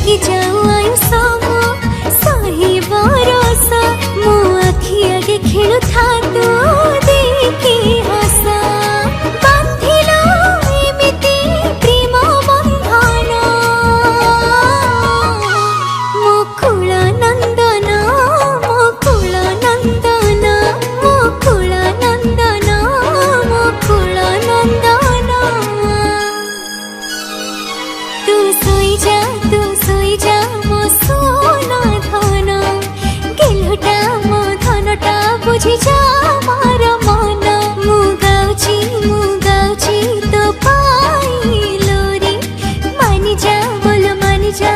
लगि जाऊ आयुष मो सही बरस मो आखि आगे खेलु था तू देखि हस बांधिलो एमिति प्रेम बंधन मुकुल नंदन मुकुल नंदन मुकुल नंदन मुकुल नंदन तू सोई जा मो सोना धन गेलुटा मो धनटा बुझी जा मार मन मु गाउची तो पाइलो रे मानि जा बोल मानि जा।